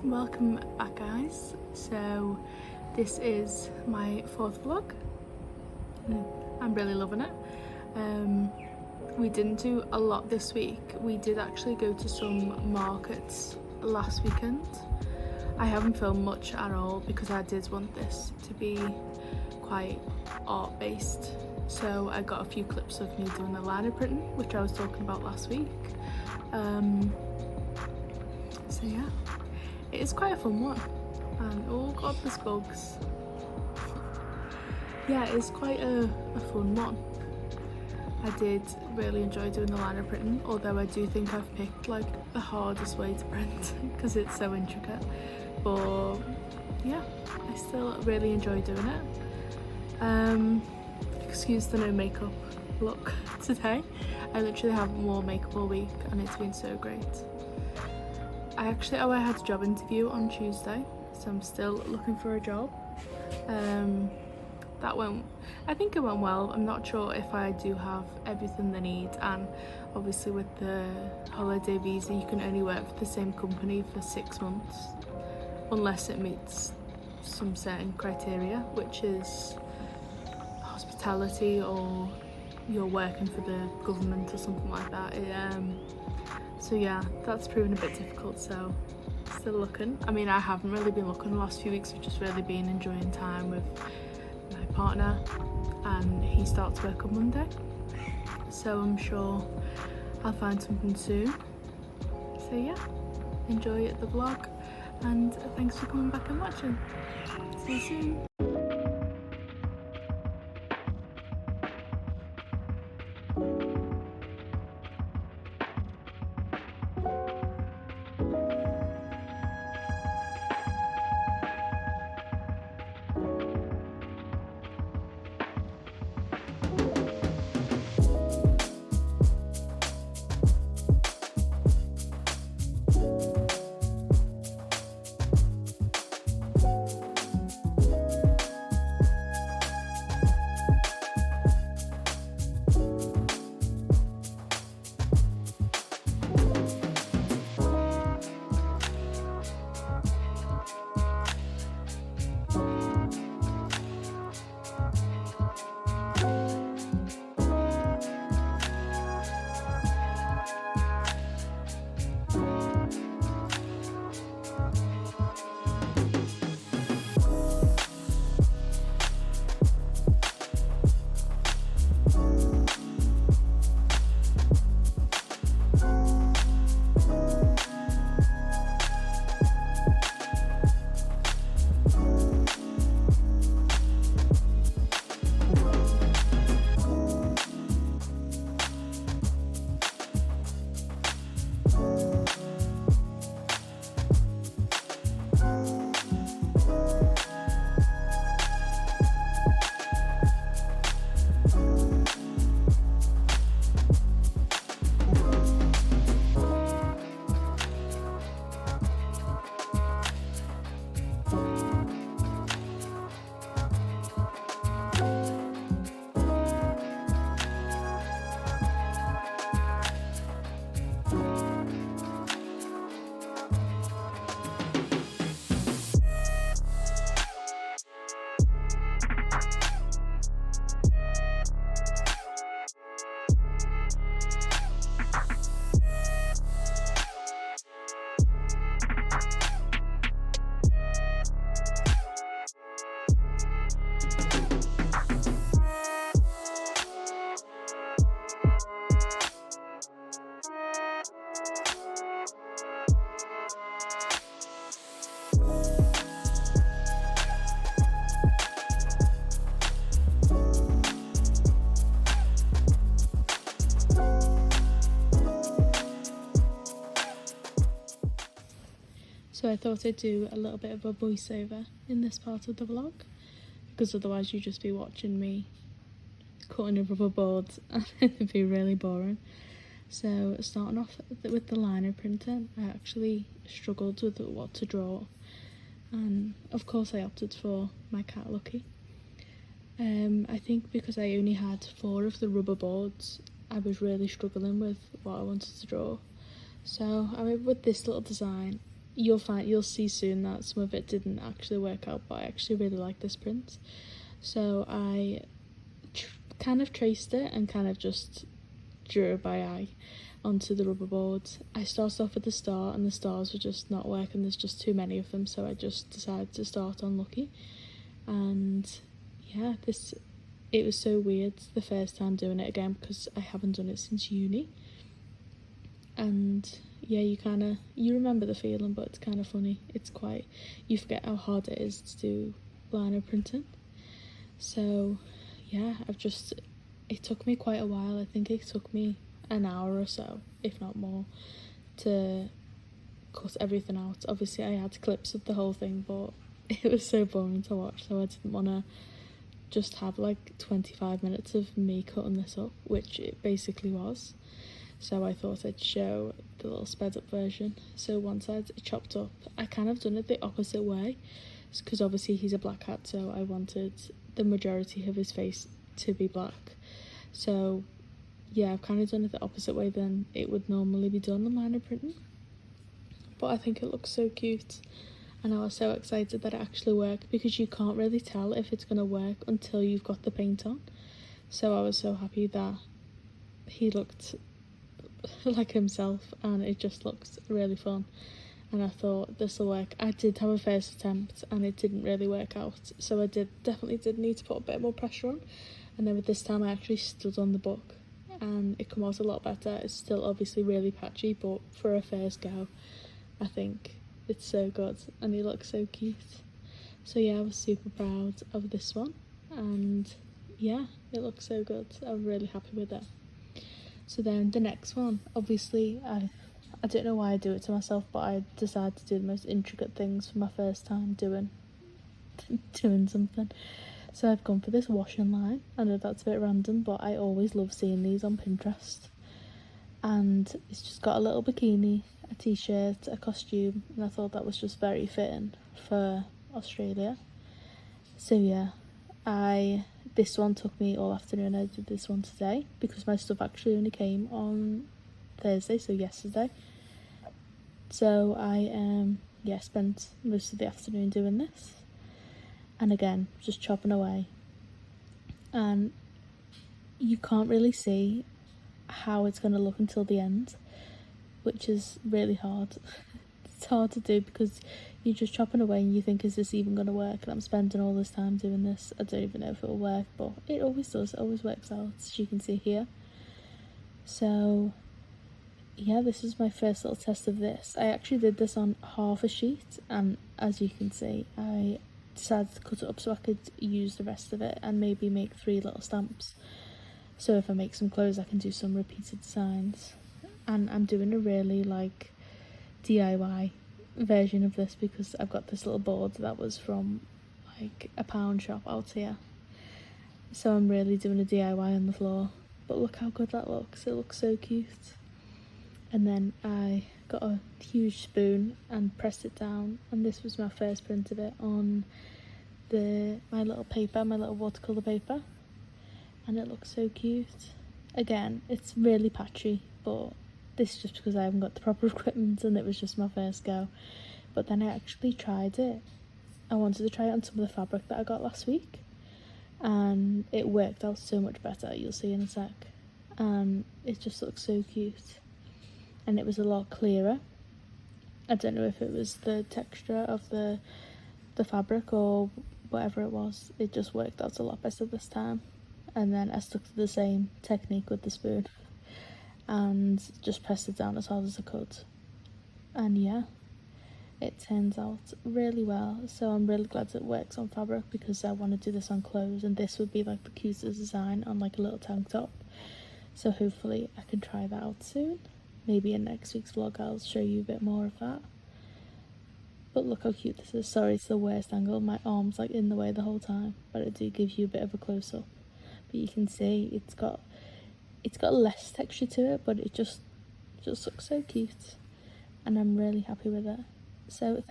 Welcome back, guys. So this is my fourth vlog. I'm really loving it. We didn't do a lot this week. We did actually go to some markets last weekend. I haven't filmed much at all because I did want this to be quite art based. So I got a few clips of me doing the liner printing, which I was talking about last week. So yeah, it is quite a fun one. And oh god, there's bugs. Yeah, it's quite a fun one. I did really enjoy doing the liner printing, although I do think I've picked like the hardest way to print because it's so intricate. But yeah, I still really enjoy doing it. Excuse the no makeup look today. I literally haven't worn makeup all week and it's been so great. I had a job interview on Tuesday, so I'm still looking for a job. I think it went well. I'm not sure if I do have everything they need, and obviously with the holiday visa you can only work for the same company for 6 months unless it meets some certain criteria, which is hospitality or you're working for the government or something like that. So yeah, that's proven a bit difficult, so still looking. I mean, I haven't really been looking the last few weeks. I've just really been enjoying time with my partner, and he starts work on Monday, so I'm sure I'll find something soon. So yeah, enjoy the vlog and thanks for coming back and watching. See you soon. So I thought I'd do a little bit of a voiceover in this part of the vlog, because otherwise you'd just be watching me cutting a rubber board and it'd be really boring. So starting off with the liner printing, I actually struggled with what to draw, and of course I opted for my cat Lucky. I think because I only had 4 of the rubber boards, I was really struggling with what I wanted to draw. So I went with this little design, you'll see soon that some of it didn't actually work out, but I actually really like this print. So I kind of traced it and kind of just drew it by eye onto the rubber board. I started off with the star, and the stars were just not working, there's just too many of them, so I just decided to start on Lucky. And yeah, it was so weird the first time doing it again, because I haven't done it since uni. And yeah, you remember the feeling, but it's kind of funny. You forget how hard it is to do liner printing. So yeah, it took me quite a while. I think it took me an hour or so, if not more, to cut everything out. Obviously I had clips of the whole thing, but it was so boring to watch, so I didn't want to just have like 25 minutes of me cutting this up, which it basically was. So I thought I'd show the little sped up version. So once I'd chopped up, I kind of done it the opposite way, because obviously he's a black cat, so I wanted the majority of his face to be black. So yeah, I've kind of done it the opposite way than it would normally be done on liner printing, but I think it looks so cute, and I was so excited that it actually worked, because you can't really tell if it's going to work until you've got the paint on. So I was so happy that he looked like himself, and it just looks really fun, and I thought this will work. I did have a first attempt and it didn't really work out, so I definitely did need to put a bit more pressure on, and then with this time I actually stood on the book and it came out a lot better. It's still obviously really patchy, but for a first go I think it's so good, and he looks so cute. So yeah, I was super proud of this one, and yeah, it looks so good. I'm really happy with it. So then the next one, obviously I don't know why I do it to myself, but I decided to do the most intricate things for my first time doing something. So I've gone for this washing line. I know that's a bit random, but I always love seeing these on Pinterest. And it's just got a little bikini, a t-shirt, a costume, and I thought that was just very fitting for Australia. So yeah, this one took me all afternoon. I did this one today because my stuff actually only came on Thursday, so yesterday. So I spent most of the afternoon doing this, and again just chopping away, and you can't really see how it's going to look until the end, which is really hard. It's hard to do because you're just chopping away and you think, is this even going to work? And I'm spending all this time doing this. I don't even know if it'll work, but it always does. It always works out, as you can see here. So yeah, this is my first little test of this. I actually did this on half a sheet, and as you can see, I decided to cut it up so I could use the rest of it and maybe make 3 little stamps. So if I make some clothes, I can do some repeated designs. And I'm doing a really like DIY version of this because I've got this little board that was from like a pound shop out here. So I'm really doing a DIY on the floor. But look how good that looks. It looks so cute. And then I got a huge spoon and pressed it down, and this was my first print of it on my little paper, my little watercolour paper, and it looks so cute. Again, it's really patchy, but this is just because I haven't got the proper equipment and it was just my first go. But then I actually tried it. I wanted to try it on some of the fabric that I got last week, and it worked out so much better. You'll see in a sec. And it just looks so cute, and it was a lot clearer. I don't know if it was the texture of the fabric or whatever it was. It just worked out a lot better this time. And then I stuck to the same technique with the spoon and just pressed it down as hard as I could. And yeah, it turns out really well. So I'm really glad it works on fabric because I want to do this on clothes, and this would be like the cutest design on like a little tank top. So hopefully I can try that out soon. Maybe in next week's vlog I'll show you a bit more of that. But look how cute this is. Sorry, it's the worst angle. My arm's like in the way the whole time, but it do give you a bit of a close-up. But you can see it's got less texture to it, but it just looks so cute, and I'm really happy with it. So